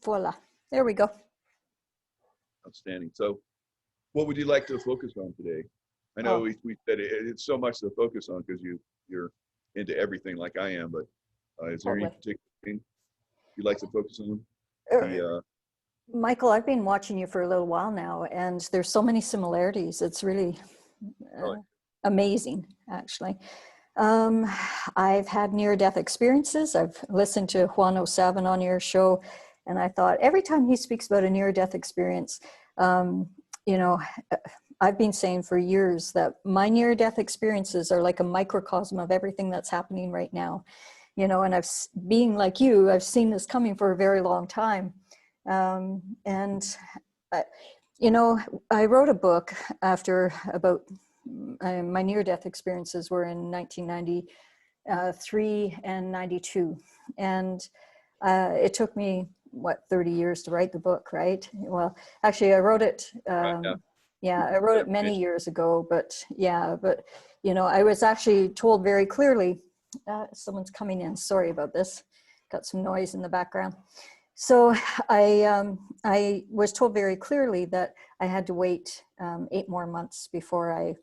Voila. There we go. Outstanding. So what would you like to focus on today? I know we said it's so much to focus on because you're into everything like I am, but is there any particular thing you'd like to focus on? Michael, I've been watching you for a little while now, and there's so many similarities. It's really amazing, actually. I've had near-death experiences. I've listened to Juan 07 on your show, and I thought every time he speaks about a near-death experience, you know, I've been saying for years that my near-death experiences are like a microcosm of everything that's happening right now. You know, and being like you, I've seen this coming for a very long time. You know, I wrote a book after about my near-death experiences were in 1993 and 92. And it took me, 30 years to write the book, right? Well, actually, I wrote it, I wrote it many years ago, but you know, I was actually told very clearly, someone's coming in, sorry about this, got some noise in the background. So I was told very clearly that I had to wait 8 more months before I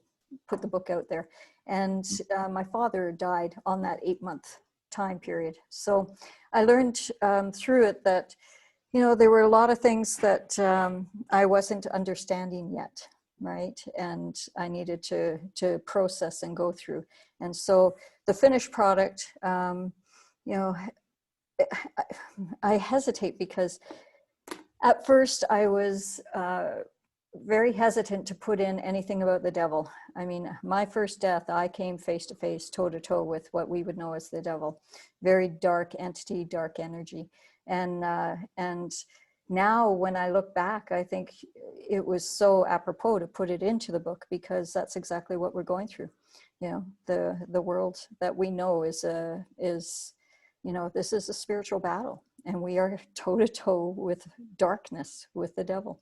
put the book out there. And my father died on that 8-month time period. So I learned through it that, you know, there were a lot of things that I wasn't understanding yet, right? And I needed to process and go through. And so the finished product, you know, I hesitate because at first I was very hesitant to put in anything about the devil. I mean, my first death, I came face to face, toe to toe with what we would know as the devil. Very dark entity, dark energy. And now when I look back, I think it was so apropos to put it into the book because that's exactly what we're going through. You know, the world that we know is you know, this is a spiritual battle, and we are toe to toe with darkness, with the devil.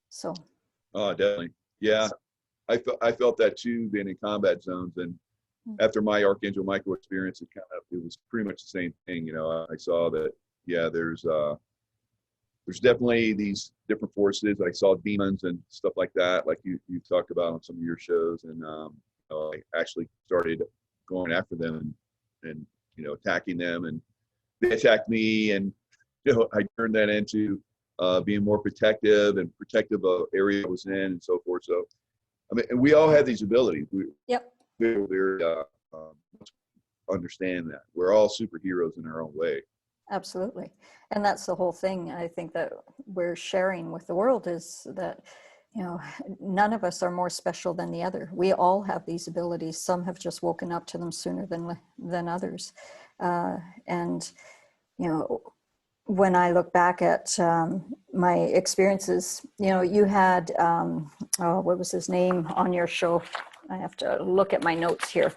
So. Oh, definitely. Yeah. I felt that too, being in combat zones. And after my Archangel Michael experience, it was pretty much the same thing. You know, I saw that, yeah, there's definitely these different forces. I saw demons and stuff like that, like you talked about on some of your shows. And you know, I actually started going after them and you know, attacking them, and they attacked me, and you know, I turned that into being more protective of area I was in and so forth. So I mean, and we all have these abilities. We're understand that we're all superheroes in our own way. Absolutely. And that's the whole thing I think that we're sharing with the world, is that, you know, none of us are more special than the other. We all have these abilities. Some have just woken up to them sooner than others. And, you know, when I look back at my experiences, you know, you had, what was his name on your show? I have to look at my notes here.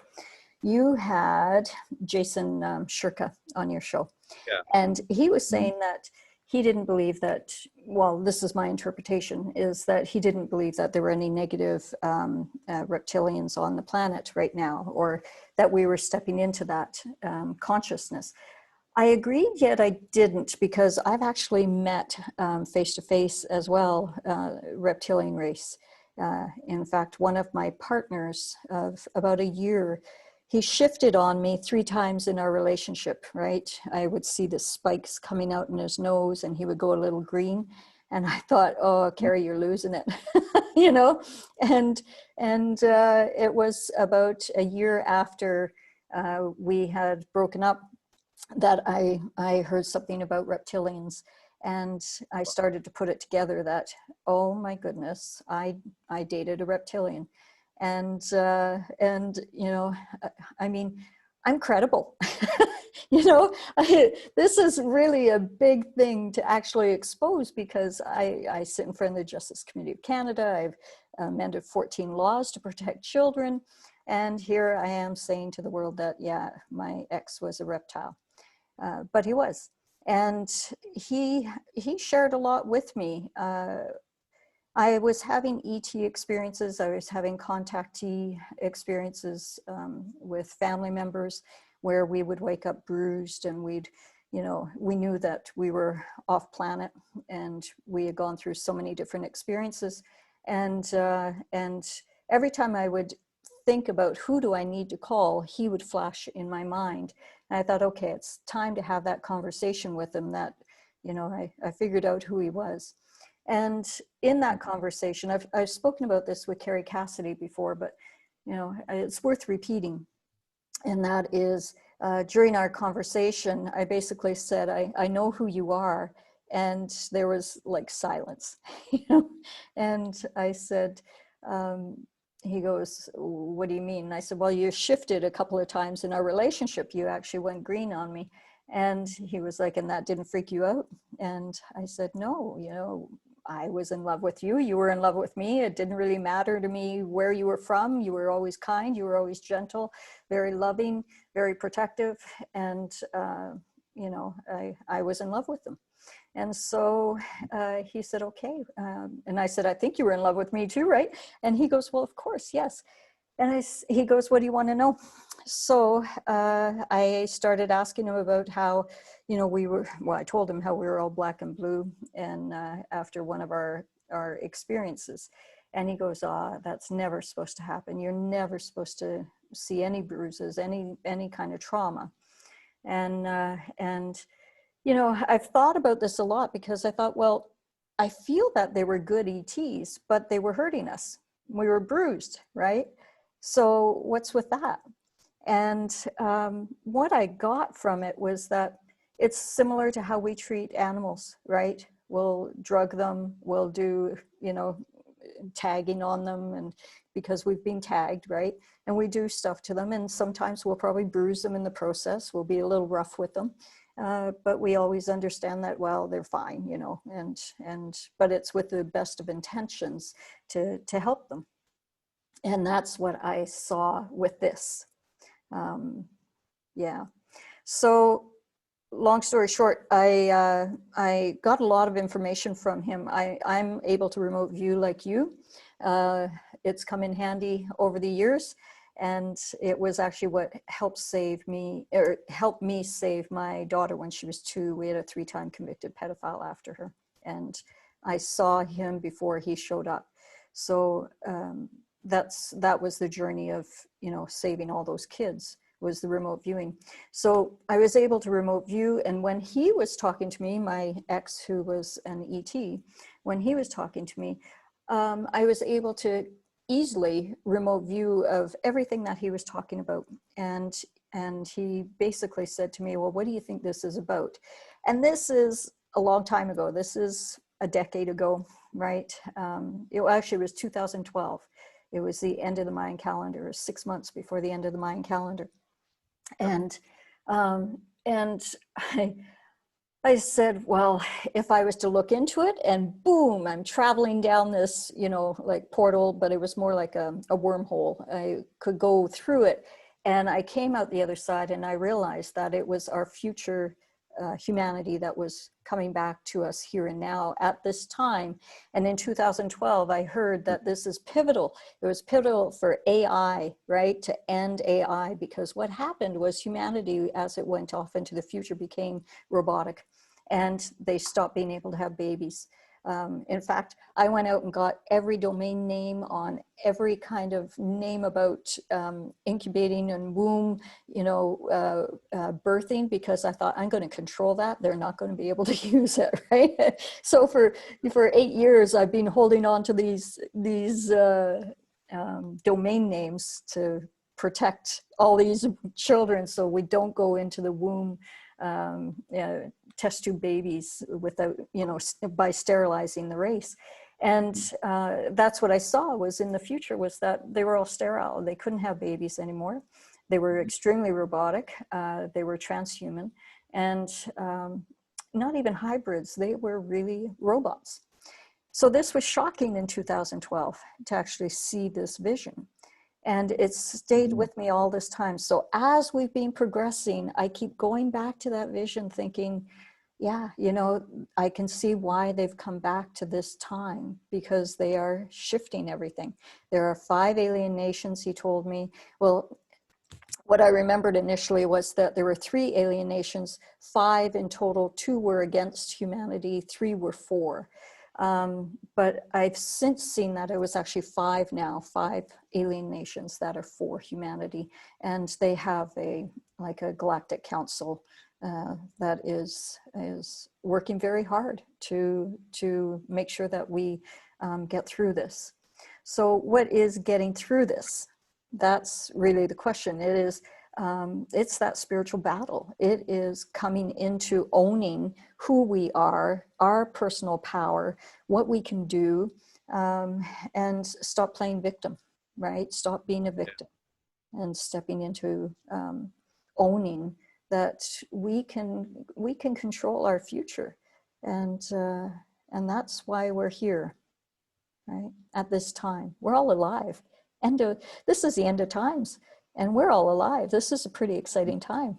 You had Jason Shirka on your show. Yeah. And he was saying that he didn't believe that, well, this is my interpretation, is that he didn't believe that there were any negative reptilians on the planet right now, or that we were stepping into that consciousness. I agreed, yet I didn't, because I've actually met face-to-face as well, reptilian race. In fact, one of my partners of about a year, he shifted on me 3 times in our relationship, right? I would see the spikes coming out in his nose and he would go a little green. And I thought, oh, Carrie, you're losing it, you know? And it was about a year after we had broken up that I heard something about reptilians. And I started to put it together that, oh my goodness, I dated a reptilian. And you know, I mean, I'm credible. You know, this is really a big thing to actually expose, because I sit in front of the Justice Committee of Canada. I've amended 14 laws to protect children. And here I am saying to the world that, yeah, my ex was a reptile. But he was. And he shared a lot with me. I was having ET experiences. I was having contactee experiences with family members, where we would wake up bruised, and we'd, we knew that we were off planet and we had gone through so many different experiences. And every time I would think about who do I need to call, he would flash in my mind. And I thought, okay, it's time to have that conversation with him, that, I figured out who he was. And in that conversation, I've spoken about this with Carrie Cassidy before, but, it's worth repeating. And that is, during our conversation, I basically said, I know who you are. And there was like silence, and I said, he goes, what do you mean? And I said, well, you shifted a couple of times in our relationship. You actually went green on me. And he was like, and that didn't freak you out? And I said, no, I was in love with you. You were in love with me. It didn't really matter to me where you were from. You were always kind. You were always gentle, very loving, very protective. And, I was in love with them. And so he said, okay. And I said, I think you were in love with me too, right? And he goes, well, of course, yes. And he goes, what do you want to know? So I started asking him about how, I told him how we were all black and blue, and after one of our experiences. And he goes, that's never supposed to happen. You're never supposed to see any bruises, any kind of trauma. And I've thought about this a lot, because I thought, well, I feel that they were good ETs, but they were hurting us. We were bruised, right? So what's with that? And what I got from it was that it's similar to how we treat animals, right? We'll drug them, we'll do, tagging on them, and because we've been tagged, right? And we do stuff to them, and sometimes we'll probably bruise them in the process. We'll be a little rough with them. But we always understand that, well, they're fine, but it's with the best of intentions to help them. And that's what I saw with this. Yeah. So long story short, I got a lot of information from him. I'm able to remote view like you. It's come in handy over the years. And it was actually what helped me save my daughter when she was 2. We had a 3-time convicted pedophile after her. And I saw him before he showed up. So that was the journey of, saving all those kids, was the remote viewing. So I was able to remote view. And when he was talking to me, my ex, who was an ET, when he was talking to me, I was able to easily remote view of everything that he was talking about. And he basically said to me, well, what do you think this is about? And this is a long time ago. This is a decade ago, right? It actually was 2012. It was the end of the Mayan calendar, 6 months before the end of the Mayan calendar. And I said, well, if I was to look into it, and boom, I'm traveling down this, like portal, but it was more like a wormhole. I could go through it. And I came out the other side, and I realized that it was our future humanity that was coming back to us here and now at this time. And in 2012, I heard that this is pivotal. It was pivotal for AI, right? To end AI, because what happened was humanity, as it went off into the future, became robotic, and they stopped being able to have babies. In fact, I went out and got every domain name on every kind of name about incubating and womb, birthing, because I thought, I'm going to control that. They're not going to be able to use it, right? So for 8 years, I've been holding on to these domain names to protect all these children, so we don't go into the womb test tube babies without, by sterilizing the race. And that's what I saw was in the future, was that they were all sterile. They couldn't have babies anymore. They were extremely robotic. They were transhuman, and not even hybrids. They were really robots. So this was shocking in 2012 to actually see this vision. And it's stayed with me all this time. So as we've been progressing, I keep going back to that vision thinking, yeah, I can see why they've come back to this time, because they are shifting everything. There are 5 alien nations, he told me. Well, what I remembered initially was that there were 3 alien nations, 5 in total. 2 were against humanity, 3 were for. But I've since seen that it was actually 5 now, 5 alien nations that are for humanity. And they have like a galactic council that is working very hard to make sure that we get through this. So what is getting through this? That's really the question. It is, it's that spiritual battle. It is coming into owning who we are, our personal power, what we can do, and stop playing victim, right? Stop being a victim and stepping into owning that we can control our future. And that's why we're here, right? At this time, we're all alive. This is the end of times, and we're all alive. This is a pretty exciting time.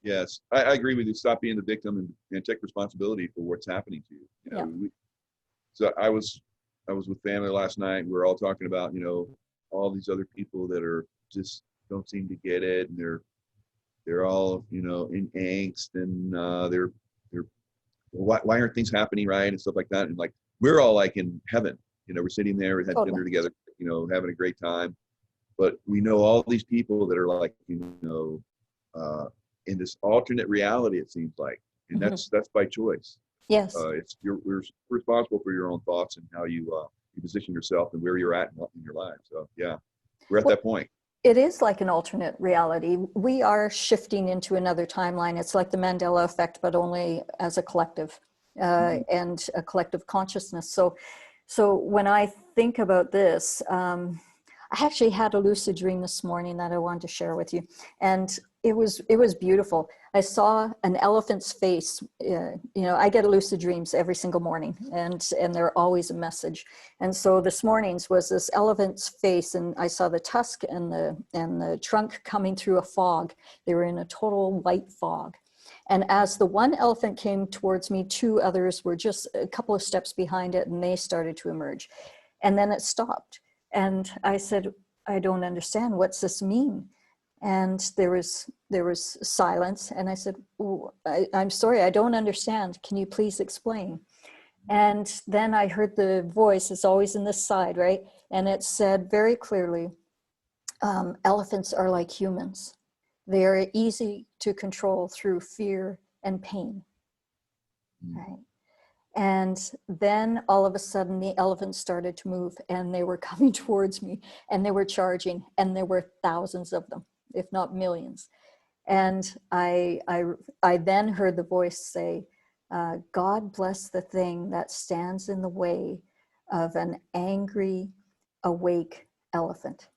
Yes, I agree with you. Stop being the victim and take responsibility for what's happening to you. You know, so I was with family last night. We were all talking about, you know, all these other people that are just don't seem to get it, and they're all, you know, in angst, and they're why aren't things happening right and stuff like that. And like we're all like in heaven, you know, we're sitting there, we had dinner together, you know, having a great time. But we know all these people that are like, you know, in this alternate reality, it seems like, and that's by choice. Yes. We're responsible for your own thoughts and how you position yourself and where you're at in your life. So yeah, we're at that point. It is like an alternate reality. We are shifting into another timeline. It's like the Mandela effect, but only as a collective and a collective consciousness. So when I think about this, I actually had a lucid dream this morning that I wanted to share with you. And it was beautiful. I saw an elephant's face. You know, I get lucid dreams every single morning, and they're always a message. And so this morning's was this elephant's face, and I saw the tusk and the trunk coming through a fog. They were in a total white fog. And as the one elephant came towards me, 2 others were just a couple of steps behind it, and they started to emerge. And then it stopped. And I said, I don't understand. What's this mean? And there was silence. And I said, I'm sorry, I don't understand. Can you please explain? And then I heard the voice, it's always in this side, right? And it said very clearly, elephants are like humans. They are easy to control through fear and pain, right? And then all of a sudden the elephants started to move, and they were coming towards me, and they were charging, and there were thousands of them, if not millions. And I then heard the voice say, God bless the thing that stands in the way of an angry, awake elephant.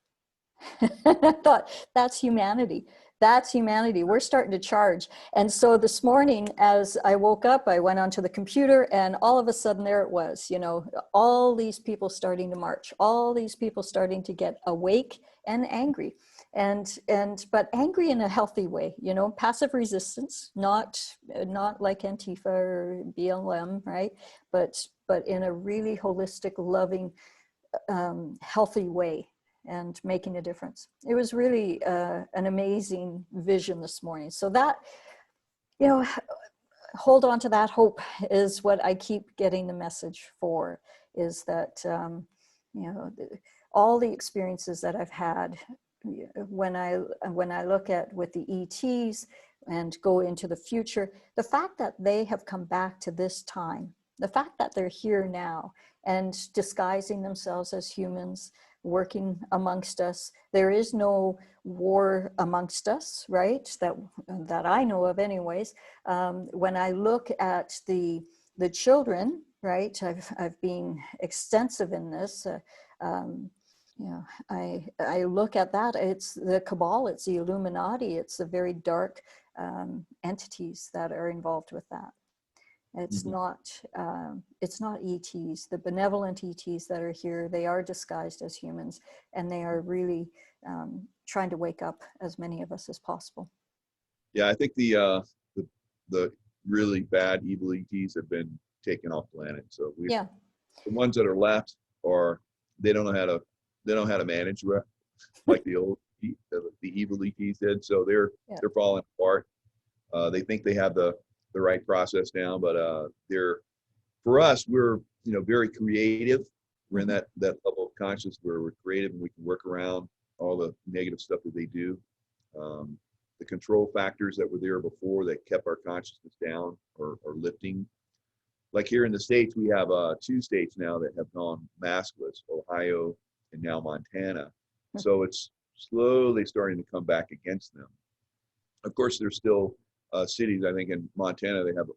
I thought, that's humanity. That's humanity. We're starting to charge. And so this morning, as I woke up, I went onto the computer, and all of a sudden there it was, you know, all these people starting to march, all these people starting to get awake and angry, but angry in a healthy way, you know, passive resistance, not like Antifa or BLM, right? But in a really holistic, loving, healthy way, and making a difference. It was really an amazing vision this morning. So that, you know, hold on to that hope is what I keep getting the message for, is that, you know, all the experiences that I've had, when I look at with the ETs and go into the future, the fact that they have come back to this time, the fact that they're here now and disguising themselves as humans, working amongst us. There is no war amongst us, right? That I know of anyways. When I look at the children, right? I've been extensive in this. You know, I look at that. It's the cabal, it's the Illuminati, it's the very dark entities that are involved with that. It's not ETs, the benevolent ETs that are here. They are disguised as humans, and they are really trying to wake up as many of us as possible. Yeah, I think the really bad evil ETs have been taken off planet. So the ones that are left they don't know how to manage like the old the evil he said. So they're Yeah. they're falling apart. They think they have the right process down, but they're for us, we're very creative. We're in that level of consciousness where we're creative and we can work around all the negative stuff that they do. The control factors that were there before that kept our consciousness down or lifting. Like here in the States, we have 2 states now that have gone maskless, Ohio and now Montana. So it's slowly starting to come back against them. Of course, there's still cities, I think in Montana, they have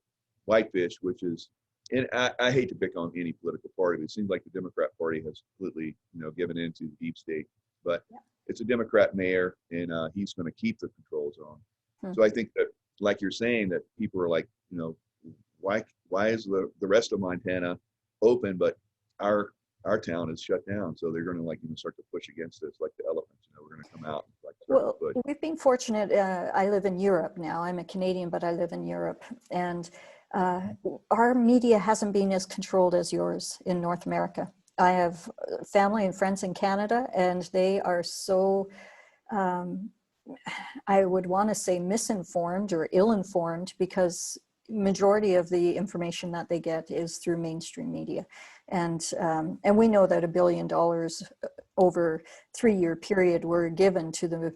Whitefish, which is, and I hate to pick on any political party, but it seems like the Democrat Party has completely, given in to the deep state. But it's a Democrat mayor, and he's going to keep the controls on. So I think that, like you're saying, that people are like, why is the rest of Montana open, but our town is shut down? So they're going to start to push against this, like the elephants. We're going to come out. Well, we've been fortunate. I live in Europe now. I'm a Canadian, but I live in Europe, and our media hasn't been as controlled as yours in North America. I have family and friends in Canada, and they are so, I would want to say, misinformed or ill-informed, because majority of the information that they get is through mainstream media. And we know that $1 billion over 3-year period were given to the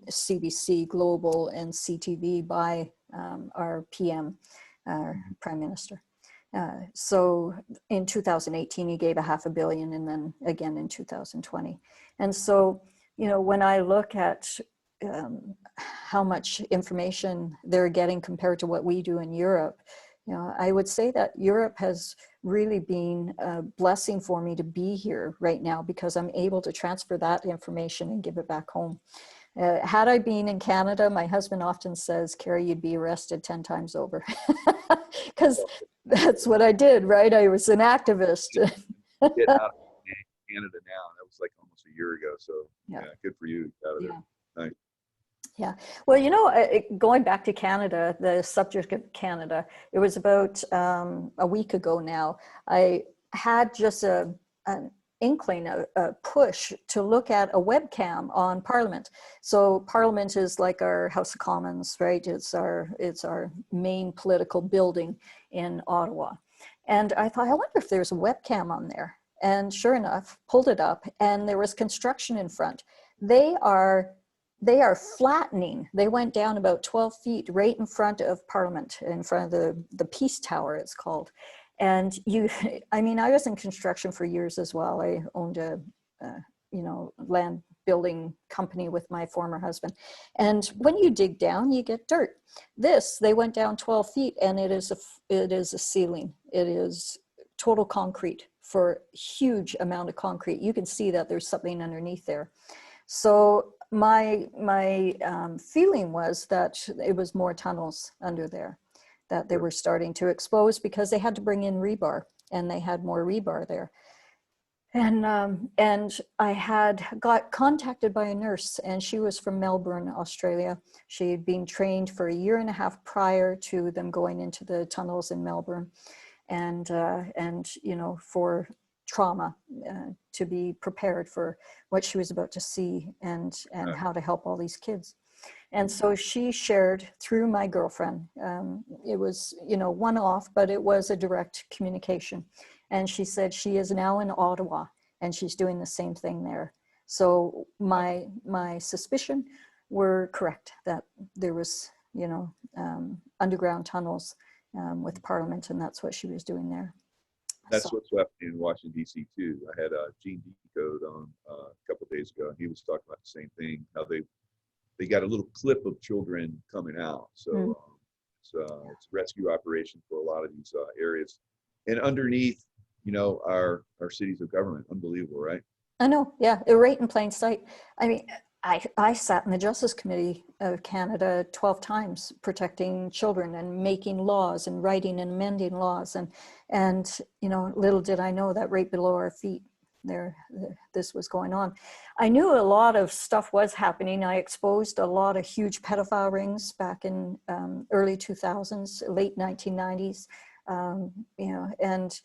CBC Global and CTV by our PM, our Prime Minister. So in 2018, he gave $500 million, and then again in 2020. And so, when I look at how much information they're getting compared to what we do in Europe, I would say that Europe has really been a blessing for me to be here right now, because I'm able to transfer that information and give it back home. Had I been in Canada, my husband often says, Carrie, you'd be arrested 10 times over, because that's what I did, right? I was an activist. Get out of Canada now. That was like almost a year ago. So yeah, good for you out of there. Nice. Yeah. Well, going back to Canada, the subject of Canada, it was about a week ago now. I had just an inkling, a push to look at a webcam on Parliament. So Parliament is like our House of Commons, right? It's our main political building in Ottawa. And I thought, I wonder if there's a webcam on there. And sure enough, pulled it up, and there was construction in front. They are flattening. They went down about 12 feet right in front of Parliament, in front of the Peace Tower, it's called. And I was in construction for years as well. I owned a land building company with my former husband. And when you dig down, you get dirt. They went down 12 feet, and it is a ceiling. It is total concrete, for a huge amount of concrete. You can see that there's something underneath there. So my feeling was that it was more tunnels under there that they were starting to expose, because they had to bring in rebar, and they had more rebar there. And I got contacted by a nurse, and she was from Melbourne, Australia. She had been trained for 1.5 years prior to them going into the tunnels in Melbourne, and for trauma, to be prepared for what she was about to see, and how to help all these kids. And so she shared through my girlfriend. It was, one-off, but it was a direct communication. And she said she is now in Ottawa, and she's doing the same thing there. So my suspicion were correct, that there was, underground tunnels with Parliament, and that's what she was doing there. That's what's happening in Washington, D.C. too. I had Gene Decode on a couple of days ago, and he was talking about the same thing, how they got a little clip of children coming out. So it's a rescue operation for a lot of these areas. And underneath, our cities of government. Unbelievable, right? I know, yeah, right in plain sight. I mean, I sat in the Justice Committee of Canada 12 times protecting children and making laws and writing and amending laws. And little did I know that right below our feet, this was going on. I knew a lot of stuff was happening. I exposed a lot of huge pedophile rings back in early 2000s, late 1990s, and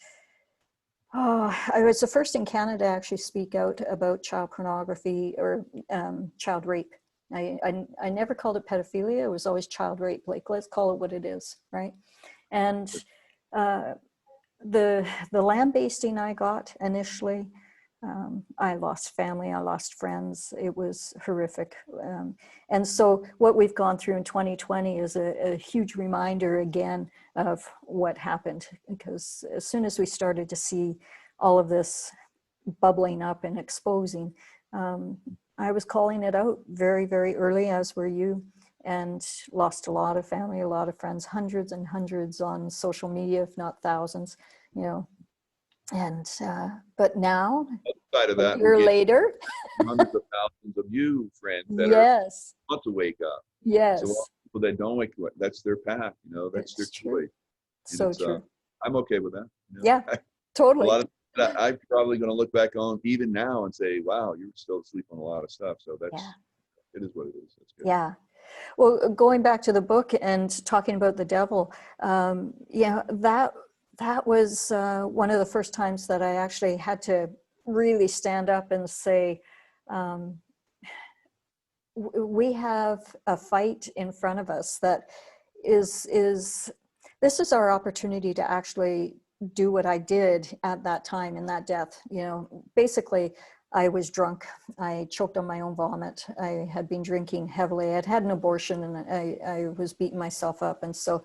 I was the first in Canada to actually speak out about child pornography or child rape I never called it pedophilia. It was always child rape. Like, let's call it what it is, right? And the lambasting I got initially, I lost family, I lost friends. It was horrific. And so what we've gone through in 2020 is a huge reminder again of what happened, because as soon as we started to see all of this bubbling up and exposing, I was calling it out very, very early, as were you, and lost a lot of family, a lot of friends, hundreds and hundreds on social media, if not thousands, you know. And but now, Outside of a that, year we're getting later, hundreds of thousands of you friends that yes, want to wake up. yes, So all people that don't wake up, that's their path, you know, that's their it's true, choice. And so it's, true. I'm okay with that. You know? Yeah, A totally. lot of that I'm probably going to look back on even now and say, wow, you're still asleep on a lot of stuff. So that's, Yeah, it is what it is. That's good. yeah. Well, going back to the book and talking about the devil, yeah, that was one of the first times that I actually had to really stand up and say, um, we have a fight in front of us that is this is our opportunity to actually do what I did at that time in that death. You know, basically, I was drunk. I choked on my own vomit. I had been drinking heavily. I'd had an abortion, and I was beating myself up. And so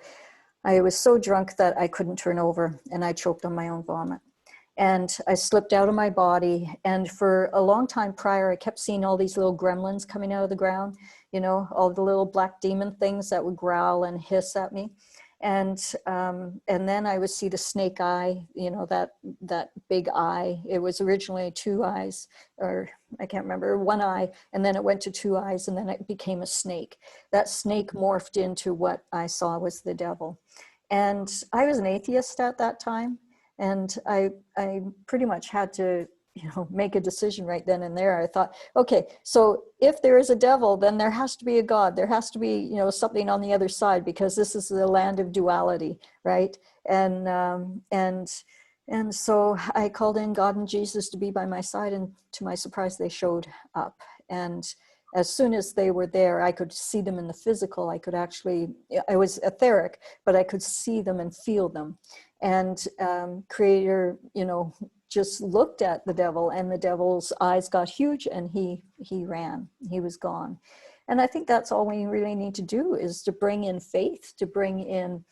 I was so drunk that I couldn't turn over, and I choked on my own vomit. And I slipped out of my body. And for a long time prior, I kept seeing all these little gremlins coming out of the ground, you know, all the little black demon things that would growl and hiss at me. And then I would see the snake eye, you know, that big eye. It was originally two eyes, or I can't remember, one eye, and then it went to two eyes, and then it became a snake. That snake morphed into what I saw was the devil. And I was an atheist at that time. And I pretty much had to, you know, make a decision right then and there. I thought, okay, so if there is a devil, then there has to be a God. There has to be, you know, something on the other side, because this is the land of duality, right? And so I called in God and Jesus to be by my side, and to my surprise, they showed up. And as soon as they were there, I could see them in the physical. I could actually, I was etheric, but I could see them and feel them. And Creator, you know, just looked at the devil, and the devil's eyes got huge, and he ran. He was gone. And I think that's all we really need to do, is to bring in faith, to bring in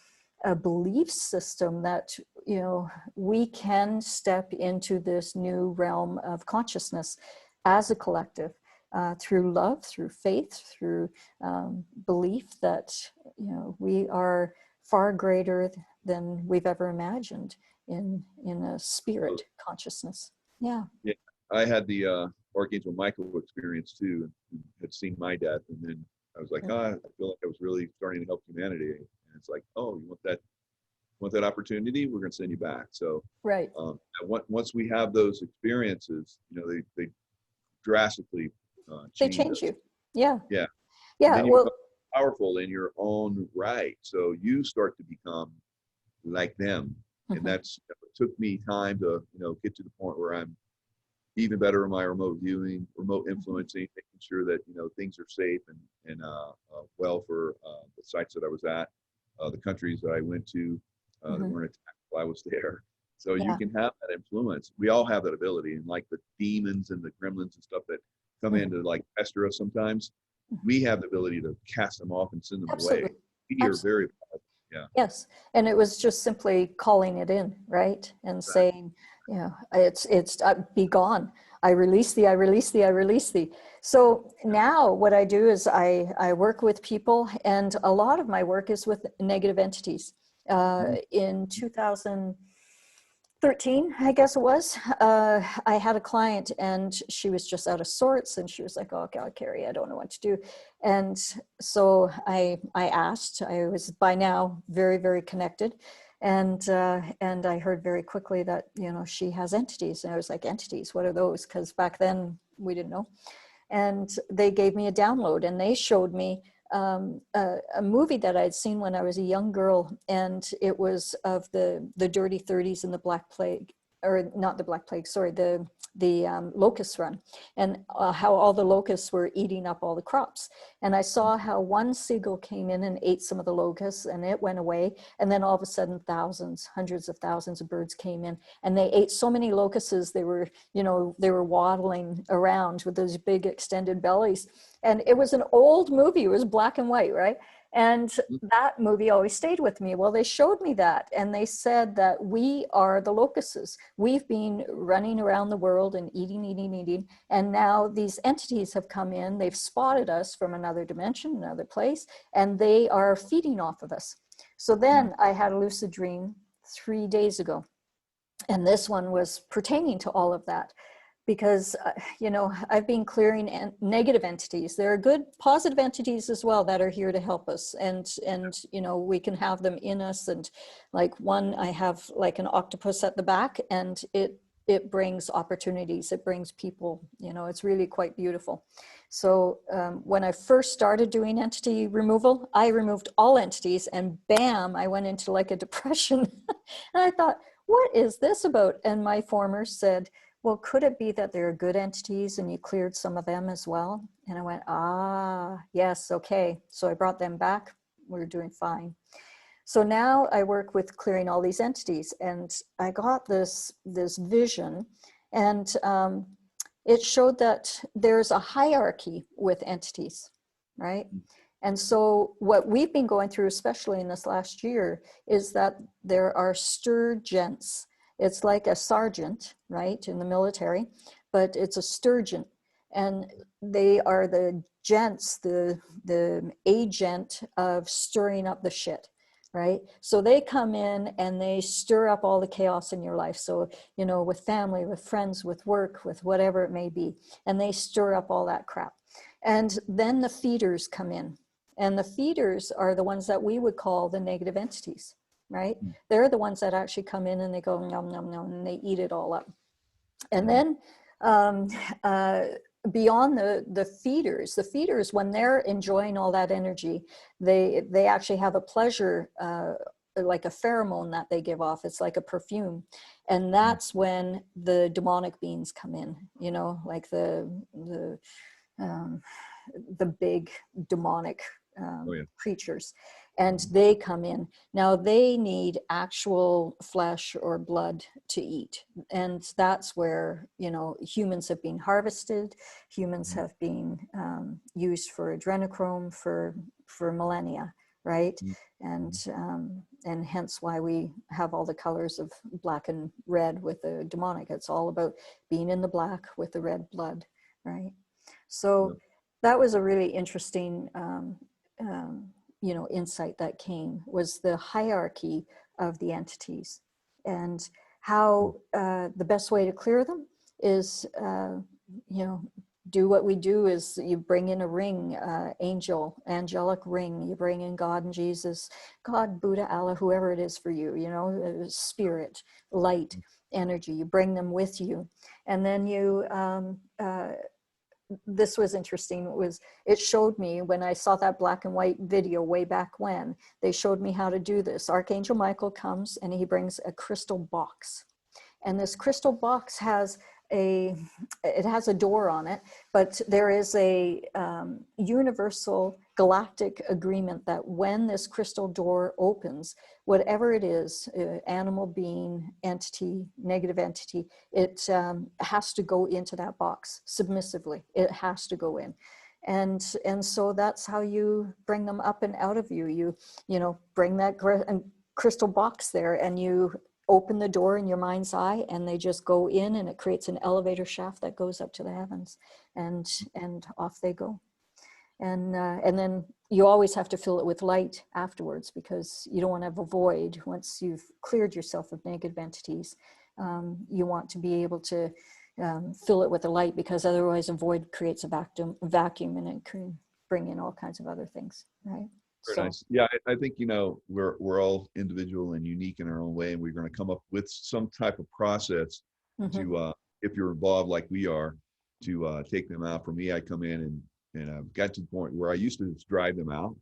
a belief system that, you know, we can step into this new realm of consciousness as a collective, through love, through faith, through belief that, you know, we are far greater than we've ever imagined in a spirit consciousness. Yeah. Yeah. I had the Archangel Michael experience too, and had seen my death. And then I was like, I feel like I was really starting to help humanity. And it's like, oh, you want that opportunity? We're going to send you back. So Right. Once we have those experiences, you know, they drastically They change change us. you. Yeah. Yeah. And Yeah. then you Well, become powerful in your own right. So you start to become like them. And that's, it took me time to, you know, get to the point where I'm even better in my remote viewing, remote influencing, making sure that, you know, things are safe and well for the sites that I was at, the countries that I went to that weren't attacked while I was there. So you can have that influence. We all have that ability. And like the demons and the gremlins and stuff that come in to like pester us sometimes, we have the ability to cast them off and send them absolutely. away. We are very powerful. Yeah. Yes. And it was just simply calling it in, right? And saying, you know, it's be gone. I release thee, I release thee, I release thee. So now what I do is I work with people, and a lot of my work is with negative entities. In 2013, I guess it was, I had a client, and she was just out of sorts, and she was like, oh God, Carrie, I don't know what to do. And so I asked. I was by now very, very connected. And I heard very quickly that, you know, she has entities. And I was like, entities, what are those? Because back then we didn't know. And they gave me a download, and they showed me a movie that I'd seen when I was a young girl. And it was of the dirty 30s and the Black Plague. or not the Black Plague, sorry, the locust run, and how all the locusts were eating up all the crops. And I saw how one seagull came in and ate some of the locusts, and it went away. And then all of a sudden, thousands, hundreds of thousands of birds came in, and they ate so many locusts, they were, they were waddling around with those big extended bellies. And it was an old movie. It was black and white, right? And that movie always stayed with me. Well, they showed me that, and they said that we are the locusts. We've been running around the world and eating, and now these entities have come in. They've spotted us from another dimension, another place, and they are feeding off of us. So then I had a lucid dream 3 days ago, and this one was pertaining to all of that. Because, I've been clearing negative entities. There are good positive entities as well that are here to help us. And we can have them in us. And like one, I have like an octopus at the back, and it brings opportunities. It brings people, it's really quite beautiful. So when I first started doing entity removal, I removed all entities, and bam, I went into like a depression. And I thought, what is this about? And my former said, well, could it be that there are good entities and you cleared some of them as well? And I went, yes, okay. So I brought them back. We're doing fine. So now I work with clearing all these entities, and I got this vision, and it showed that there's a hierarchy with entities, right? And so what we've been going through, especially in this last year, is that there are sturgeons. It's like a sergeant, right, in the military, but it's a sturgeon. And they are the gents, the agent of stirring up the shit, right? So they come in and they stir up all the chaos in your life. So, with family, with friends, with work, with whatever it may be. And they stir up all that crap. And then the feeders come in. And the feeders are the ones that we would call the negative entities. Right? They're the ones that actually come in and they go nom, nom, nom, and they eat it all up. And then beyond the feeders, when they're enjoying all that energy, they actually have a pleasure, like a pheromone that they give off. It's like a perfume. And that's when the demonic beings come in, like the big demonic creatures. And they come in. Now they need actual flesh or blood to eat. And that's where, humans have been harvested. Humans have been used for adrenochrome for millennia, right? And hence why we have all the colors of black and red with the demonic. It's all about being in the black with the red blood, right? So that was a really interesting insight that came, was the hierarchy of the entities, and how the best way to clear them is, do what we do is you bring in a ring, angelic ring, you bring in God and Jesus, God, Buddha, Allah, whoever it is for you, spirit, light, energy, you bring them with you. And then you, this was interesting, it showed me when I saw that black and white video way back when, they showed me how to do this. Archangel Michael comes and he brings a crystal box. And this crystal box has a door on it, but there is a universal galactic agreement that when this crystal door opens, whatever it is, animal, being, entity, negative entity, it has to go into that box submissively. It has to go in. And so that's how you bring them up and out of you. You bring that crystal box there, and you open the door in your mind's eye, and they just go in, and it creates an elevator shaft that goes up to the heavens, and off they go. And then you always have to fill it with light afterwards, because you don't want to have a void. Once you've cleared yourself of negative entities, you want to be able to fill it with a light, because otherwise a void creates a vacuum, and it can bring in all kinds of other things, right? Very nice. Yeah, I think, we're all individual and unique in our own way, and we're going to come up with some type of process to, if you're involved like we are, to take them out. For me, I come in and I've got to the point where I used to just drive them out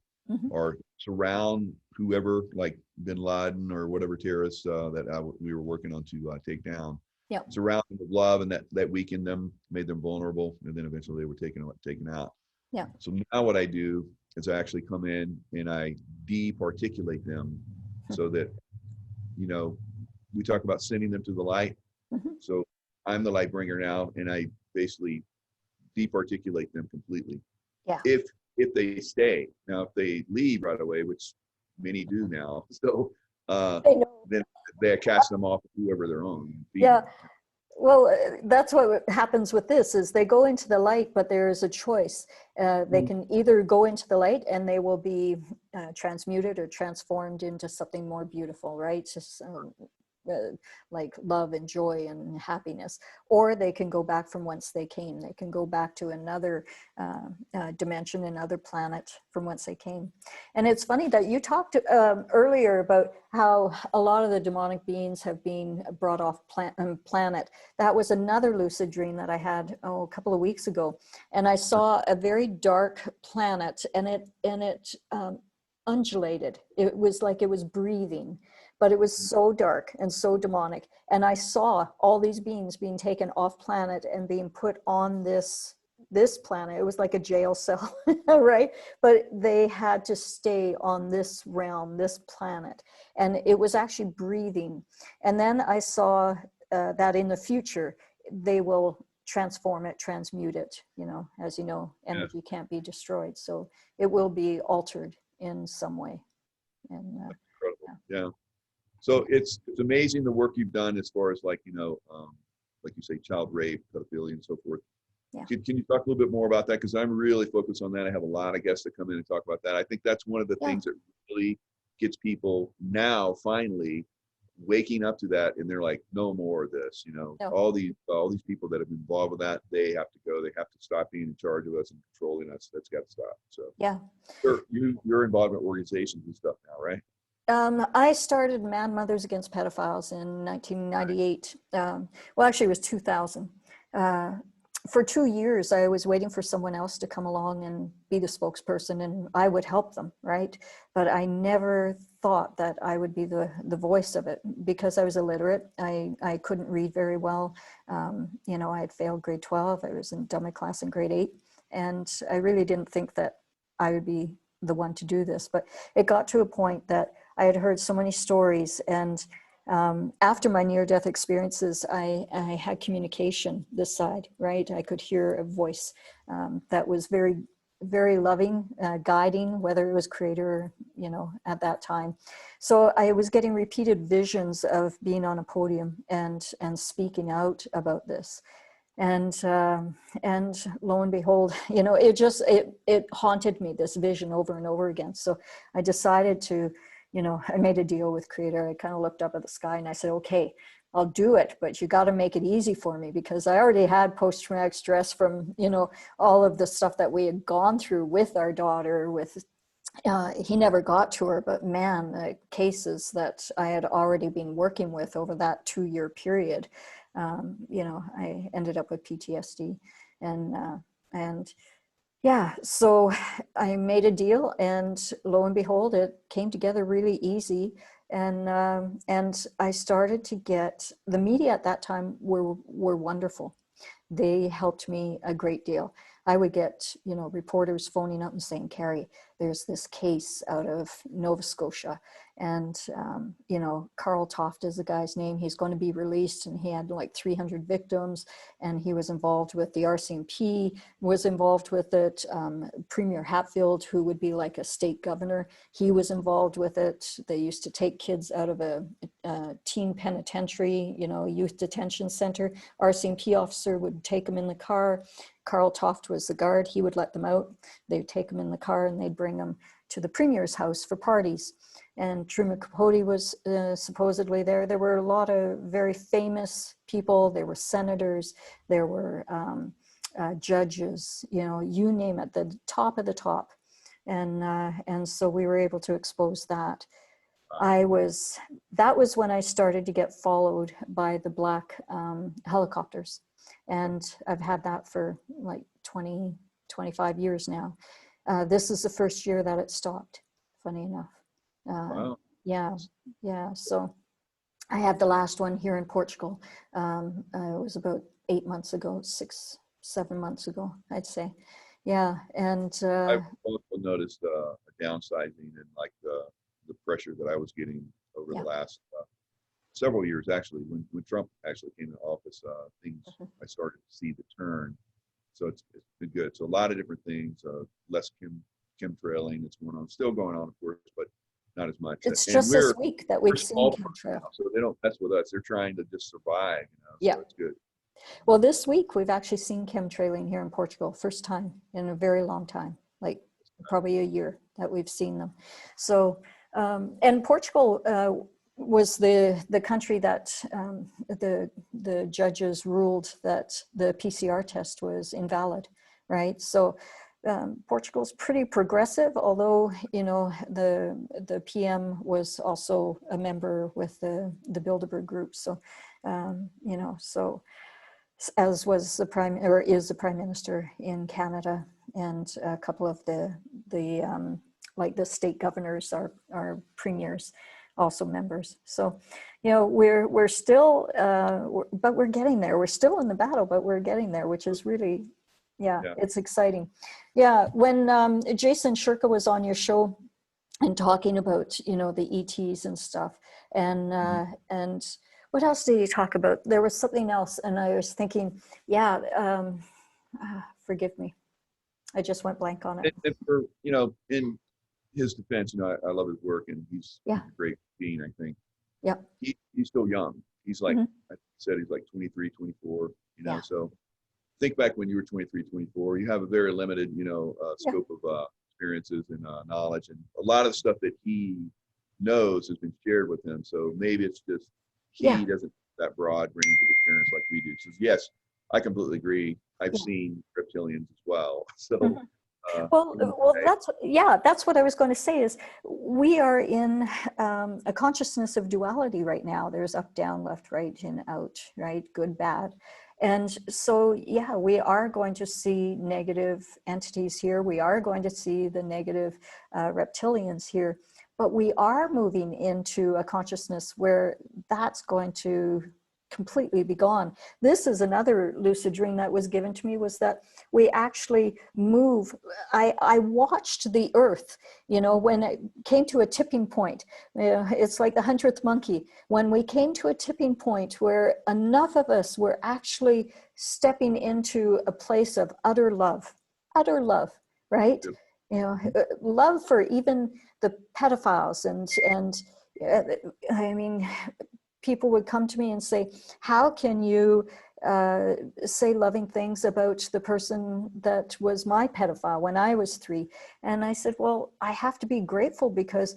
or surround whoever, like bin Laden or whatever terrorists that we were working on to take down. Yeah. surround them with love, and that weakened them, made them vulnerable, and then eventually they were taken out. Yeah. So now what I do is I actually come in and I departiculate them so that, you know, we talk about sending them to the light. Mhm. So I'm the light bringer now, and I basically departiculate them completely. Yeah. If they stay. Now, if they leave right away, which many do now, so I know. then they cast them off to whoever they're on. Yeah. Well, that's what happens with this is they go into the light, but there is a choice. They can either go into the light and they will be transmuted or transformed into something more beautiful, right? Just like love and joy and happiness, or they can go back from whence they came. They can go back to another dimension, another planet from whence they came. And it's funny that you talked earlier about how a lot of the demonic beings have been brought off planet. That was another lucid dream that I had a couple of weeks ago, and I saw a very dark planet, and it undulated. It was like it was breathing, but it was so dark and so demonic. And I saw all these beings being taken off planet and being put on this planet. It was like a jail cell, right? But they had to stay on this realm, this planet, and it was actually breathing. And then I saw that in the future they will transform it, transmute it. You know, as you know, energy can't be destroyed, so it will be altered in some way. And yeah. So it's amazing the work you've done as far as, like, you know, like you say, child rape, pedophilia, and so forth. Yeah. Can you talk a little bit more about that? Because I'm really focused on that. I have a lot of guests that come in and talk about that. I think that's one of the things that really gets people now finally waking up to that, and they're like, no more of this. You know, all these people that have been involved with that, they have to go. They have to stop being in charge of us and controlling us. That's got to stop. So yeah. You're involved in organizations and stuff now, right? I started Man Mothers Against Pedophiles in 1998. Well, actually, it was 2000. For 2 years, I was waiting for someone else to come along and be the spokesperson, and I would help them, right? But I never thought that I would be the voice of it because I was illiterate. I couldn't read very well. You know, I had failed grade 12. I was in dummy class in grade 8. And I really didn't think that I would be the one to do this. But it got to a point that I had heard so many stories, and after my near-death experiences, I had communication this side, right? I could hear a voice that was very, very loving, guiding, whether it was Creator, you know, at that time. So I was getting repeated visions of being on a podium and speaking out about this. And lo and behold, you know, it haunted me, this vision, over and over again. So I decided to, you know, I made a deal with Creator. I kind of looked up at the sky and I said, okay, I'll do it, but you got to make it easy for me, because I already had post-traumatic stress from, you know, all of the stuff that we had gone through with our daughter. With he never got to her, but man, the cases that I had already been working with over that 2-year period, you know, I ended up with PTSD, and yeah, so I made a deal, and lo and behold, it came together really easy. And I started to get, the media at that time were wonderful. They helped me a great deal. I would get, you know, reporters phoning up and saying, Carrie, there's this case out of Nova Scotia, and you know, Carl Toft is the guy's name. He's going to be released, and he had like 300 victims, and he was involved with the RCMP, was involved with it. Premier Hatfield, who would be like a state governor, he was involved with it. They used to take kids out of a teen penitentiary, you know, youth detention center. RCMP officer would take them in the car. Carl Toft was the guard. He would let them out. They'd take them in the car and they'd bring them to the premier's house for parties. And Truman Capote was supposedly there. There were a lot of very famous people. There were senators. There were judges, you know, you name it, the top of the top. And so we were able to expose that. That was when I started to get followed by the black helicopters. And I've had that for like 20, 25 years now. This is the first year that it stopped, funny enough. Wow. Yeah. So I had the last one here in Portugal. It was about 8 months ago, 7 months ago, I'd say. Yeah, and I've also noticed a downsizing in like the pressure that I was getting over the yeah. last several years. Actually, when Trump actually came into office, things I started to see the turn. So it's been good. So a lot of different things, less chemtrailing that's going on, still going on, of course, but not as much. It's And just this we're week that we've seen small, chemtrail. so they don't mess with us. They're trying to just survive, Yeah. so it's good. Well, this week we've actually seen chemtrailing here in Portugal, first time in a very long time, like probably a year that we've seen them. So, and Portugal was the country that the judges ruled that the PCR test was invalid, right? So Portugal's pretty progressive, although, you know, the PM was also a member with the Bilderberg group. So, you know, so as was the is the prime minister in Canada, and a couple of the like the state governors are premiers, also members. So, you know, we're still, but we're getting there. We're still in the battle, but we're getting there, which is really, yeah. It's exciting. Yeah, when Jason Shirka was on your show and talking about, you know, the ETs and stuff, and and what else did you talk about? There was something else, and I was thinking, yeah, forgive me, I just went blank on it. And for, you know, in his defense, you know, I love his work, and he's Yeah. a great being, I think. Yeah. He's still young. He's like, I said, he's like 23, 24, you know, so think back when you were 23, 24, you have a very limited, you know, scope of experiences and knowledge, and a lot of the stuff that he knows has been shared with him. So maybe it's just he doesn't have that broad range of experience like we do. So yes, I completely agree. I've seen reptilians as well. So well, that's what I was going to say is we are in a consciousness of duality right now. There's up, down, left, right, in, out, right, good, bad. And so, yeah, we are going to see negative entities here. We are going to see the negative reptilians here, but we are moving into a consciousness where that's going to completely be gone. This is another lucid dream that was given to me, was that we actually move. I watched the earth, you know, when it came to a tipping point. It's like the 100th monkey. When we came to a tipping point where enough of us were actually stepping into a place of utter love, right? You know, love for even the pedophiles and I mean, people would come to me and say, how can you say loving things about the person that was my pedophile when I was 3? And I said, well, I have to be grateful because,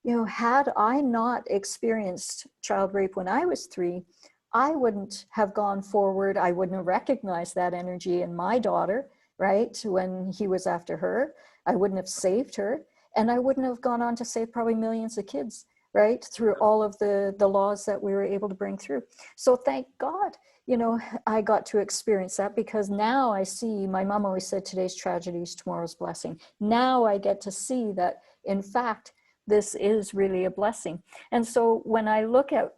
you know, had I not experienced child rape when I was 3, I wouldn't have gone forward. I wouldn't have recognized that energy in my daughter, right? When he was after her, I wouldn't have saved her. And I wouldn't have gone on to save probably millions of kids, right? Through all of the laws that we were able to bring through. So thank God, you know, I got to experience that, because now I see, my mom always said, today's tragedy is tomorrow's blessing. Now I get to see that, in fact, this is really a blessing. And so when I look at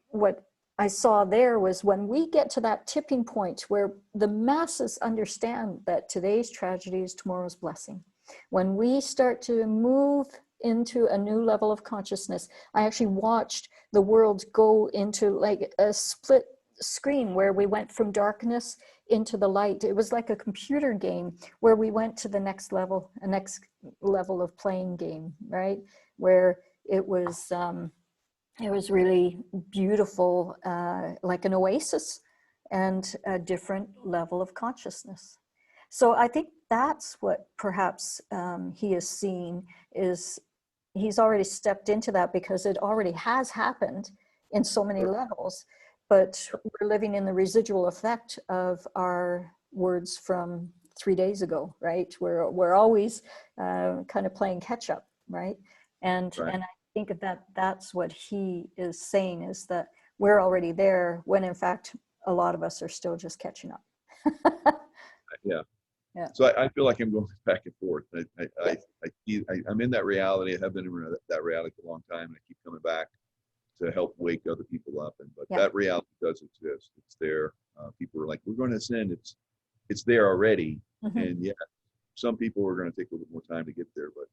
what I saw there, was when we get to that tipping point where the masses understand that today's tragedy is tomorrow's blessing, when we start to move into a new level of consciousness. I actually watched the world go into like a split screen where we went from darkness into the light. It was like a computer game where we went to the next level, a next level of playing game, right? Where it was really beautiful, like an oasis, and a different level of consciousness. So I think that's what perhaps he is seeing, is he's already stepped into that, because it already has happened in so many levels, but we're living in the residual effect of our words from 3 days ago, right? We're always kind of playing catch up, right? And I think that's what he is saying, is that we're already there, when in fact a lot of us are still just catching up. Yeah. So I feel like I'm going back and forth. I'm in that reality. I have been in that reality for a long time, and I keep coming back to help wake other people up. But Yeah. that reality does exist. It's there. People are like, we're going to sin. It's there already. Mm-hmm. And yeah, some people are going to take a little bit more time to get there, but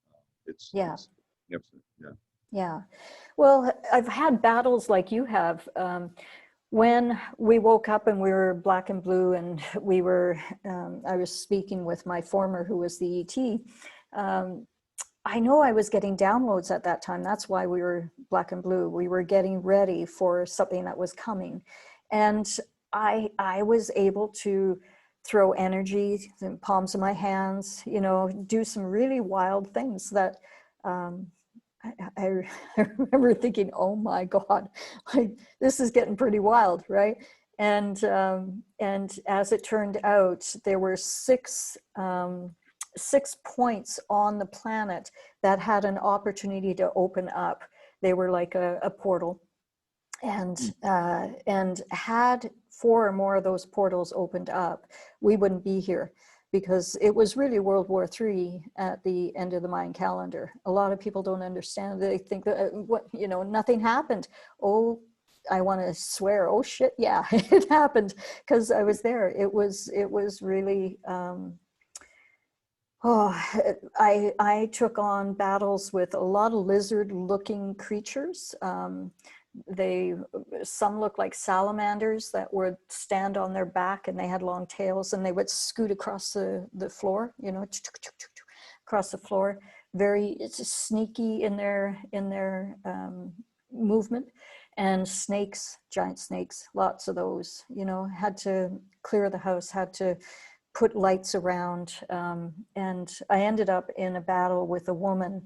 it's magnificent. Yeah. Yeah. Well, I've had battles like you have. When we woke up and we were black and blue, and we were, I was speaking with my former, who was the ET. I know I was getting downloads at that time. That's why we were black and blue. We were getting ready for something that was coming. And I was able to throw energy in the palms of my hands, you know, do some really wild things that I remember thinking, oh my God, like, this is getting pretty wild, right? And as it turned out, there were six points on the planet that had an opportunity to open up. They were like a portal, and had 4 or more of those portals opened up, we wouldn't be here, because it was really World War III at the end of the Mayan calendar. A lot of people don't understand. They think that nothing happened. Oh, I want to swear, oh shit, yeah, it happened, because I was there. It was really, I took on battles with a lot of lizard-looking creatures. Some looked like salamanders that would stand on their back, and they had long tails, and they would scoot across the floor, across the floor. Very sneaky in their movement. And snakes, giant snakes, lots of those. Had to clear the house, had to put lights around, and I ended up in a battle with a woman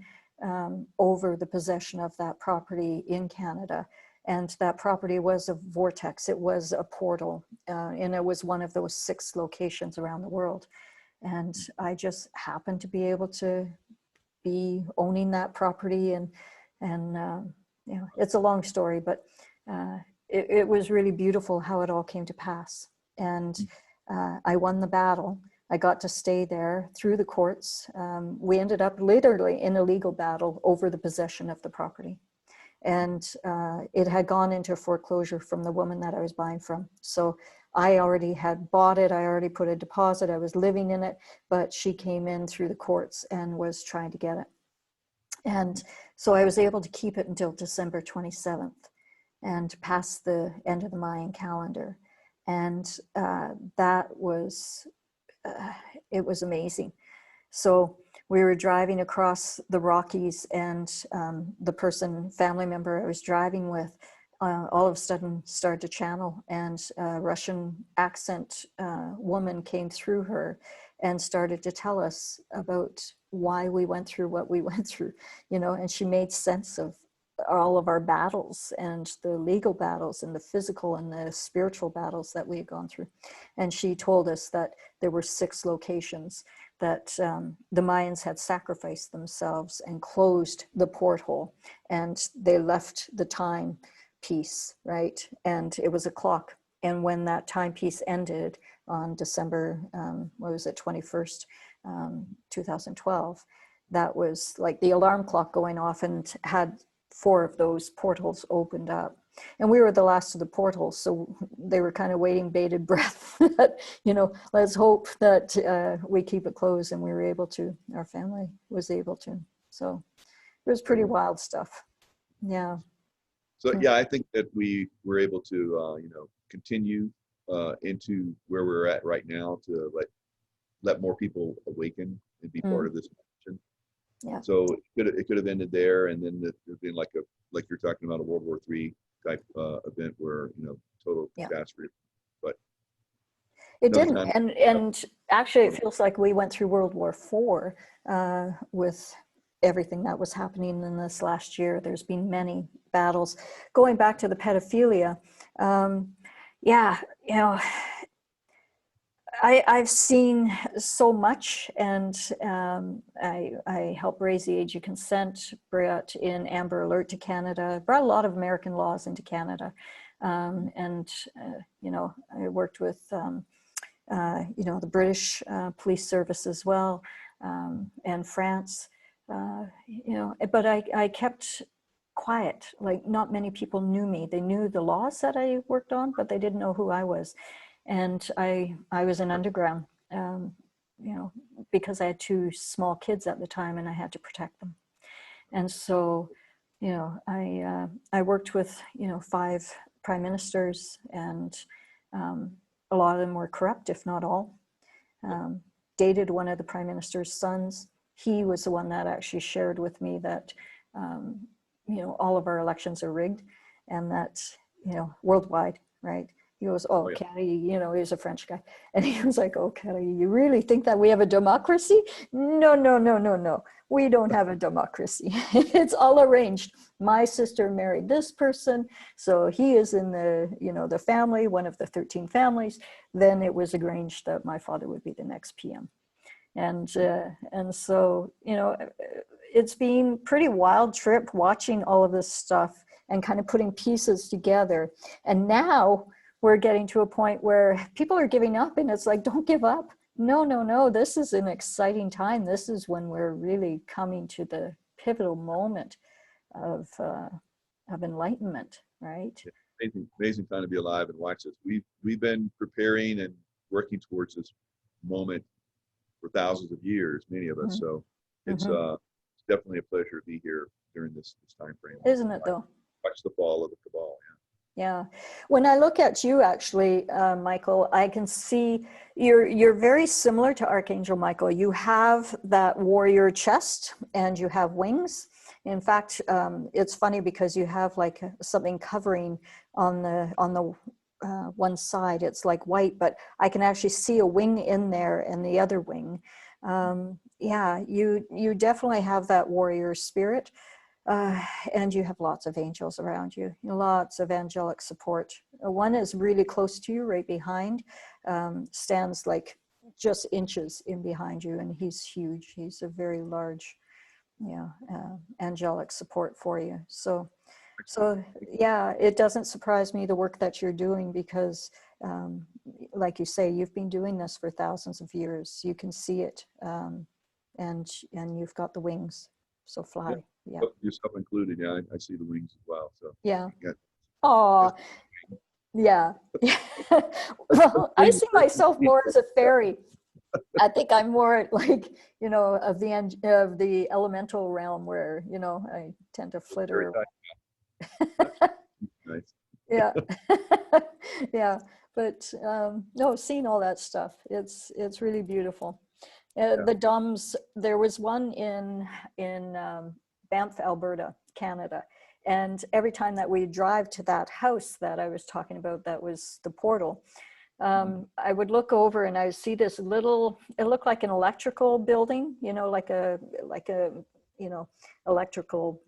over the possession of that property in Canada. And that property was a vortex. It was a portal, and it was one of those 6 locations around the world. And I just happened to be able to be owning that property, and it's a long story, but it was really beautiful how it all came to pass. And I won the battle. I got to stay there through the courts. We ended up literally in a legal battle over the possession of the property. And it had gone into foreclosure from the woman that I was buying from. So I already had bought it. I already put a deposit. I was living in it, but she came in through the courts and was trying to get it. And so I was able to keep it until December 27th and past the end of the Mayan calendar. And that was, it was amazing. So we were driving across the Rockies, and the family member I was driving with, all of a sudden started to channel, and a Russian accent woman came through her and started to tell us about why we went through what we went through, and she made sense of all of our battles, and the legal battles and the physical and the spiritual battles that we had gone through. And she told us that there were 6 locations that the Mayans had sacrificed themselves and closed the porthole, and they left the time piece, right? And it was a clock. And when that timepiece ended on December, 21st, 2012, that was like the alarm clock going off, and had 4 of those portals opened up. And we were the last of the portals, so they were kind of waiting bated breath that, let's hope that we keep it closed. And we were able to, our family was able to. So it was pretty wild stuff. Yeah. So yeah, I think that we were able to, continue into where we're at right now, to let more people awaken and be part of this mission. Yeah. So it could have ended there, and then it would have been like you're talking about, a World War III type event where total catastrophe. But it didn't, and actually it feels like we went through World War IV with everything that was happening in this last year. There's been many battles. Going back to the pedophilia, I've seen so much, and I helped raise the age of consent, brought in Amber Alert to Canada, brought a lot of American laws into Canada. I worked with, the British police service as well, and France, but I kept quiet. Like not many people knew me. They knew the laws that I worked on, but they didn't know who I was. And I was an underground, you know, because I had two small kids at the time and I had to protect them. And so, you know, I worked with, you know, 5 prime ministers, and a lot of them were corrupt, if not all. Dated one of the prime minister's sons. He was the one that actually shared with me that, you know, all of our elections are rigged, and that, you know, worldwide, right? He goes, oh, yeah. Carrie, you know, he's a French guy. And he was like, oh, Carrie, you really think that we have a democracy? No, no, no, no, no. We don't have a democracy. It's all arranged. My sister married this person, so he is in the, you know, the family, one of the 13 families. Then it was arranged that my father would be the next PM. And so, you know, it's been pretty wild trip watching all of this stuff and kind of putting pieces together. And now we're getting to a point where people are giving up, and it's like, don't give up. No, no, no, this is an exciting time. This is when we're really coming to the pivotal moment of enlightenment, right? Amazing, amazing time to be alive and watch this. We've been preparing and working towards this moment for thousands of years, many of us. So it's definitely a pleasure to be here during this time frame. Isn't it though? Watch the fall of the cabal. Yeah. When I look at you, actually, Michael, I can see you're very similar to Archangel Michael. You have that warrior chest and you have wings. In fact, it's funny because you have like something covering on the one side. It's like white, but I can actually see a wing in there and the other wing. Yeah, you definitely have that warrior spirit. And you have lots of angels around you, lots of angelic support. One is really close to you, right behind, stands like just inches in behind you, and he's huge. He's a very large, angelic support for you. So yeah, it doesn't surprise me the work that you're doing because, like you say, you've been doing this for thousands of years. You can see it, and you've got the wings, so fly. Yeah. Yourself included. Yeah, I see the wings as well. So yeah. Oh, yeah. Well, I see myself more as a fairy. I think I'm more like, of the elemental realm where, I tend to flitter around. Nice. Yeah. Yeah. But no, seeing all that stuff, it's really beautiful. The DUMS, there was one in Banff, Alberta, Canada. And every time that we drive to that house that I was talking about, that was the portal, I would look over and I would see this little, it looked like an electrical building, like a electrical,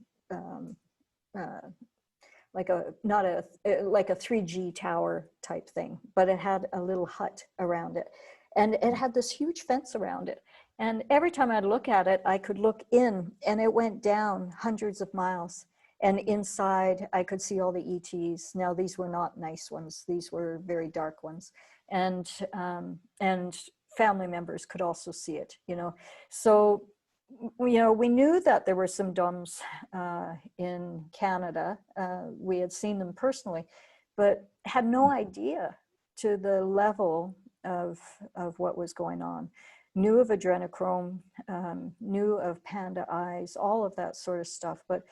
like a 3G tower type thing, but it had a little hut around it. And it had this huge fence around it. And every time I'd look at it, I could look in and it went down hundreds of miles. And inside I could see all the ETs. Now these were not nice ones. These were very dark ones. And family members could also see it, So, we knew that there were some DUMS in Canada. We had seen them personally, but had no idea to the level of what was going on. Knew of adrenochrome, knew of panda eyes, all of that sort of stuff. But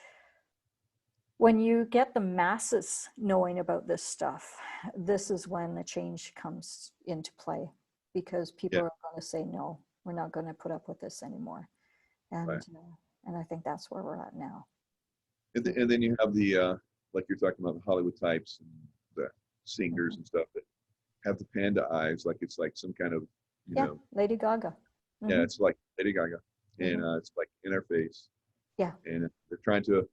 when you get the masses knowing about this stuff, this is when the change comes into play, because people are going to say, no, we're not going to put up with this anymore. And and I think that's where we're at now. And then you have the, like you're talking about, the Hollywood types and the singers and stuff that have the panda eyes, like it's like some kind of, Lady Gaga. Yeah, it's like Lady Gaga, and it's like in our face. Yeah. And they're trying to,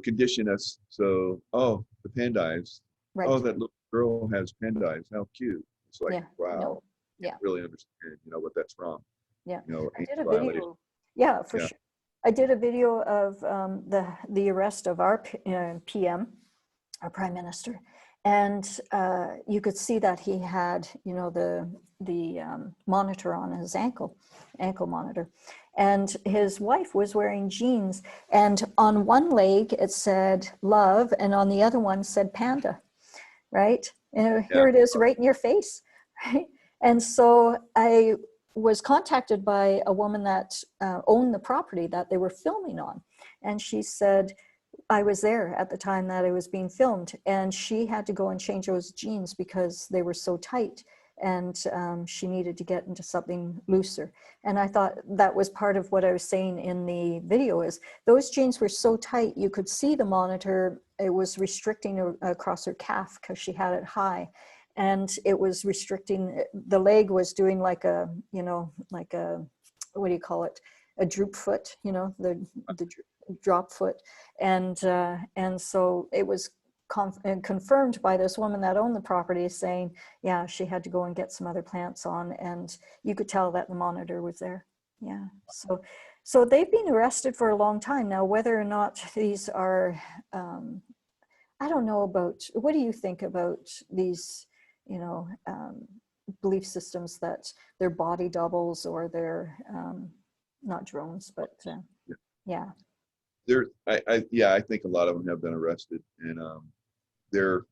condition us. So, the panda eyes. Right. Oh, that little girl has panda eyes. How cute. It's like, wow. No. Yeah. Really understand, what that's from. Yeah. I did a violation. video. Yeah, for sure. I did a video of the arrest of our PM, our prime minister, and you could see that he had, the monitor on his ankle monitor, And his wife was wearing jeans, and on one leg it said love, and on the other one said panda, right? And here it is right in your face, right? And so I was contacted by a woman that owned the property that they were filming on. And she said, I was there at the time that it was being filmed, and she had to go and change those jeans because they were so tight, and she needed to get into something looser. And I thought that was part of what I was saying in the video, is those jeans were so tight you could see the monitor. It was restricting across her calf because she had it high, and it was restricting, the leg was doing like a, you know, like a, what do you call it, a droop foot, you know, the drop foot. And so it was confirmed by this woman that owned the property, saying, yeah, she had to go and get some other plants on, and you could tell that the monitor was there. Yeah. So they've been arrested for a long time now. Whether or not these are, I don't know about, what do you think about these, you know, belief systems that they're body doubles, or they're not drones, but yeah. I think a lot of them have been arrested, and they're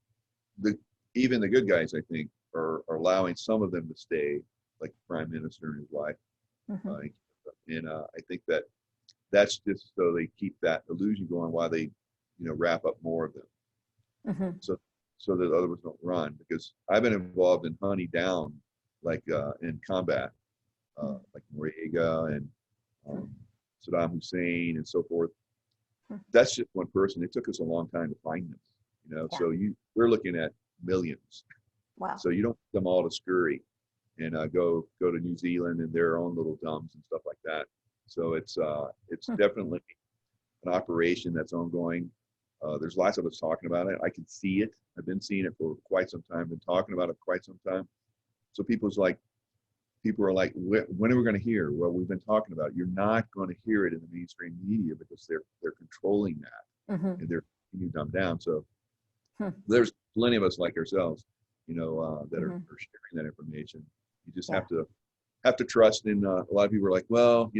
even the good guys, I think, are allowing some of them to stay, like the Prime Minister and his wife. Mm-hmm. And I think that's just so they keep that illusion going while they, wrap up more of them. Mm-hmm. So that others don't run. Because I've been involved in hunting down, like in combat, like Noriega and Saddam Hussein and so forth. That's just one person. It took us a long time to find them, Yeah. So we're looking at millions. Wow. So you don't put them all to scurry and go to New Zealand and their own little dumps and stuff like that. So it's definitely an operation that's ongoing. There's lots of us talking about it. I can see it. I've been seeing it for quite some time, been talking about it quite some time. So people are like, when are we going to hear? Well, we've been talking about it. You're not going to hear it in the mainstream media because they're controlling that, and they're keeping you dumbed down. So there's plenty of us like ourselves, that are sharing that information. You just have to trust in. A lot of people are like, well,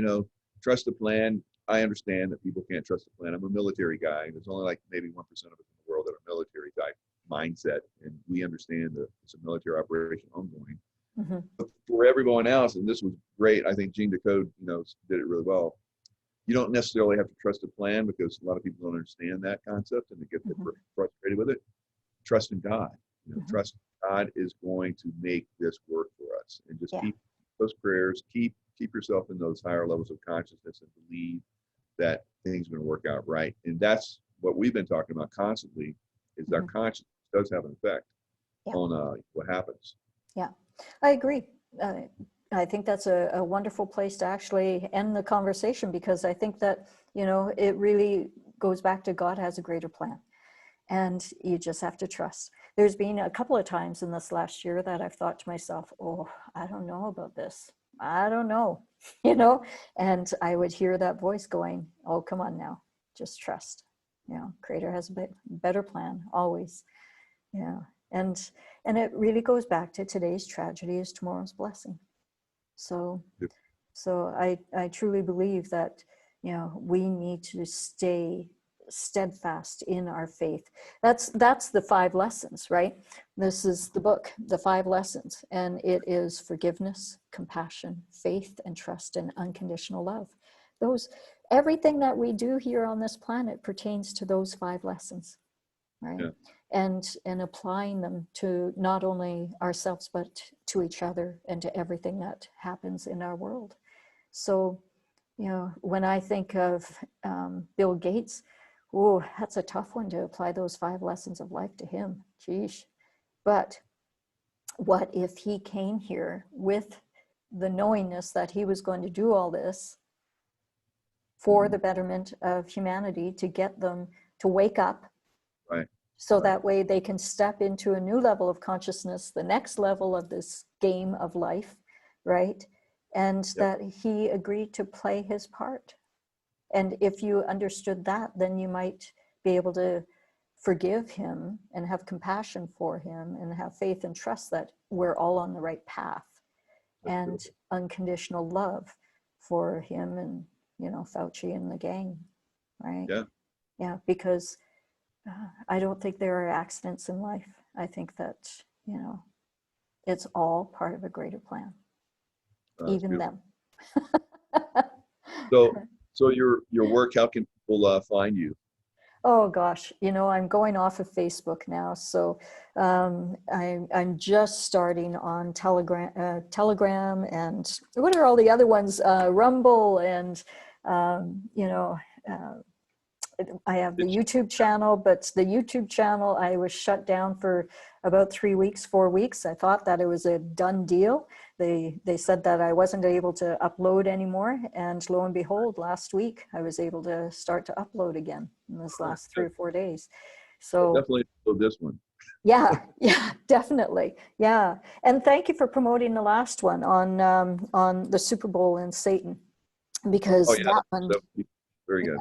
trust the plan. I understand that people can't trust the plan. I'm a military guy. There's only like maybe 1% of us in the world that are military type mindset, and we understand that it's a military operation ongoing. But for everyone else, and this was great, I think Gene Decode, did it really well. You don't necessarily have to trust a plan, because a lot of people don't understand that concept and they get frustrated with it. Trust in God. Trust God is going to make this work for us, and just keep those prayers. Keep yourself in those higher levels of consciousness and believe that things are going to work out right. And that's what we've been talking about constantly, is our consciousness does have an effect on what happens. Yeah, I agree. I think that's a wonderful place to actually end the conversation, because I think that, it really goes back to God has a greater plan, and you just have to trust. There's been a couple of times in this last year that I've thought to myself, oh, I don't know about this. I don't know, and I would hear that voice going, oh, come on now, just trust. Creator has a better plan always. Yeah. And it really goes back to today's tragedy is tomorrow's blessing. So I truly believe that, we need to stay steadfast in our faith. That's the 5 lessons, right? This is the book, the 5 lessons, and it is forgiveness, compassion, faith, and trust, and unconditional love. Everything that we do here on this planet pertains to those 5 lessons, right? Yeah. And applying them to not only ourselves, but to each other and to everything that happens in our world. So, when I think of Bill Gates, oh, that's a tough one to apply those 5 lessons of life to him. Geesh. But what if he came here with the knowingness that he was going to do all this for the betterment of humanity, to get them to wake up, right? So that way they can step into a new level of consciousness, the next level of this game of life, right? And that he agreed to play his part. And if you understood that, then you might be able to forgive him and have compassion for him and have faith and trust that we're all on the right path. And unconditional love, for him and, you know, Fauci and the gang, right? Yeah. Yeah, because I don't think there are accidents in life. I think that, you know, it's all part of a greater plan, even them. So your work, how can people find you? Oh gosh, you know, I'm going off of Facebook now, so I'm just starting on Telegram, and what are all the other ones? Rumble, and you know, I have the YouTube channel, but the YouTube channel, I was shut down for about 3 weeks, 4 weeks. I thought that it was a done deal. They said that I wasn't able to upload anymore. And lo and behold, last week, I was able to start to upload again in this last 3 or 4 days. So Definitely this one. yeah, yeah, definitely. Yeah. And thank you for promoting the last one on the Super Bowl and Satan, because Oh yeah, that one, very good.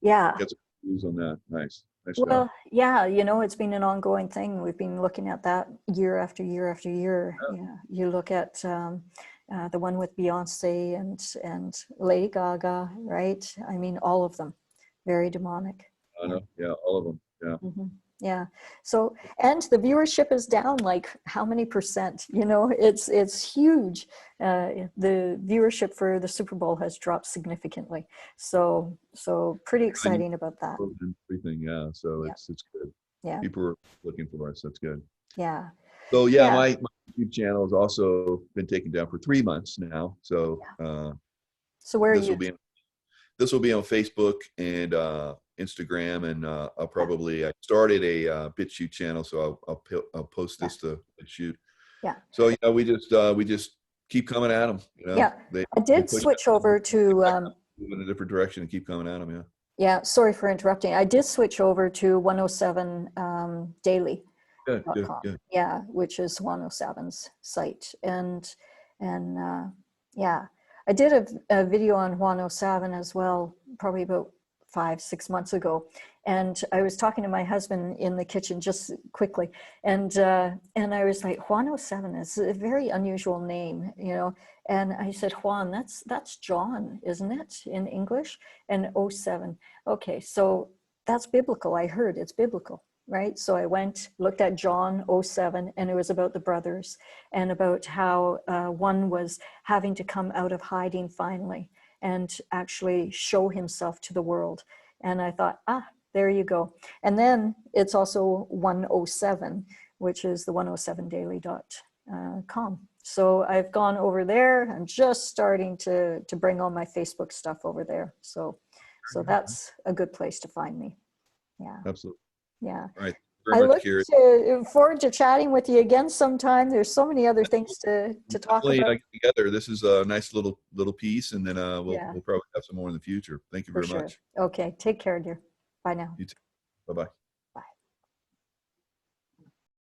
yeah. Get some views on that. Nice Well, job. yeah, you know, it's been an ongoing thing. We've been looking at that year after year after year. Yeah, you look at the one with Beyonce and Lady Gaga, right? I mean, all of them, very demonic. I know. Yeah, all of them. Yeah. Yeah. So, and the viewership is down like how many percent? You know, it's huge. The viewership for the Super Bowl has dropped significantly. So pretty exciting about that. And everything. Yeah. So Yeah. it's good. Yeah. People are looking for us. That's good. Yeah. So yeah, Yeah. my YouTube channel has also been taken down for 3 months now. So So where are this you? will be on Facebook and Instagram, and I'll probably I started a BitChute channel, so I'll post this to BitChute. Yeah. So yeah, we just keep coming at them. You know, Yeah. I did switch over to in a different direction and keep coming at them. Yeah. yeah, sorry for interrupting. I did switch over to 107 Daily. Good. Yeah, which is 107's site. And yeah, I did a video on 107 as well, probably about 5-6 months ago. And I was talking to my husband in the kitchen just quickly. And I was like, 107 is a very unusual name, you know. And I said, Juan, that's John, isn't it, in English? And 07. Okay, so that's biblical. I heard it's biblical. Right. So I went, looked at John 07, and it was about the brothers and about how one was having to come out of hiding finally and actually show himself to the world. And I thought, there you go. And then it's also 107, which is the 107daily.com. So I've gone over there. I'm just starting to bring all my Facebook stuff over there. So that's a good place to find me. Yeah. Absolutely. Yeah. All right. I look forward to chatting with you again sometime. There's so many other things to talk about. Together. This is a nice little piece, and then we'll probably have some more in the future. Thank you very much. Okay. Take care, dear. Bye now. You too. Bye-bye.